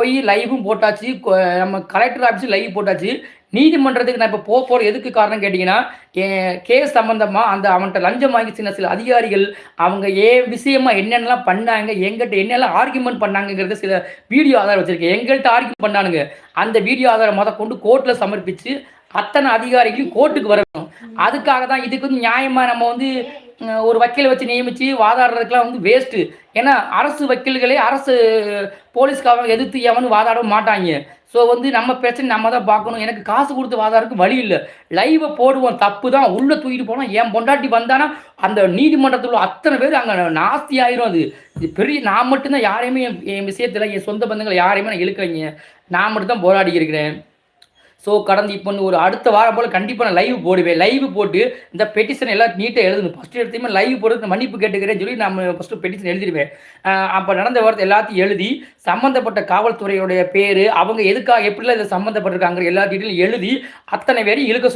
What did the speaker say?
போய் லைவும் போட்டாச்சு. நம்ம கலெக்டர் ஆஃபீஸ் லைவ் போட்டாச்சு. நீதிமன்றத்துக்கு நான் இப்ப போறது எதுக்கு காரணம் கேட்டீங்கன்னா, என் கேஸ் சம்மந்தமா அவன்ட்ட லஞ்சம் வாங்கி சில அதிகாரிகள், அவங்க விஷயமா என்னென்னலாம் பண்ணாங்க, என்கிட்ட என்னெல்லாம் ஆர்கியுமென்ட் பண்ணாங்கங்கிறத சில வீடியோ ஆதாரம் வச்சிருக்கேன். எங்கள்ட்ட ஆர்கியூ பண்ணானுங்க. அந்த வீடியோ ஆதாரம் மொதற்கொண்டு கோர்ட்ல சமர்ப்பிச்சு, அத்தனை அதிகாரிகளையும் கோர்ட்டுக்கு வரணும். அதுக்காக தான் இதுக்கு வந்து நியாயமா நம்ம வந்து ஒரு வக்கீல வச்சு நியமிச்சு வாதாடுறதுக்குலாம் வந்து வேஸ்ட்டு. ஏன்னா, அரசு வக்கீல்களே போலீஸ்காரங்க எதிர்த்து எவனும் வாதாடவும் மாட்டாய்ங்க. ஸோ வந்து நம்ம பிரச்சனை நம்ம தான் பார்க்கணும். எனக்கு காசு குடுத்து வாதாடுறதுக்கு வழி இல்ல. லைவ போடுவோம். தப்பு தான். உள்ள தூக்கிட்டு போனா என் பொண்டாட்டி வந்தானா, அந்த நீதிமன்றத்துல உள்ள அத்தன பேரு அங்க நாஸ்தி ஆயிரும் அது. இது பெரிய நான் மட்டும் தான் யாரையுமே என் விஷயத்துல என் சொந்த பந்தங்கள் யாரையுமே நான் இழுக்கலைங்க. நான் மட்டும் தான் போராடி இருக்கிறேன். ஸோ கடந்து இப்போ ஒரு அடுத்த வாரம் போல் கண்டிப்பாக நான் லைவ் போடுவேன். லைவ் போட்டு இந்த பெட்டிஷன் எல்லாம் நீட்டாக எழுதணும். ஃபஸ்ட்டு எடுத்தையுமே லைவ் போடுறதுக்கு மன்னிப்பு கேட்டுக்கிறேன்னு சொல்லி நான் ஃபஸ்ட்டு பெட்டிஷன் எழுதிடுவேன். அப்போ நடந்த வாரத்தை எல்லாத்தையும் எழுதி சம்மந்தப்பட்ட காவல்துறையுடைய பேர், அவங்க எதுக்காக எப்படிலாம் இதில் சம்மந்தப்பட்டிருக்காங்கிற எல்லா டீட்டெயிலும் எழுதி அத்தனை பேரையும் இழுக்க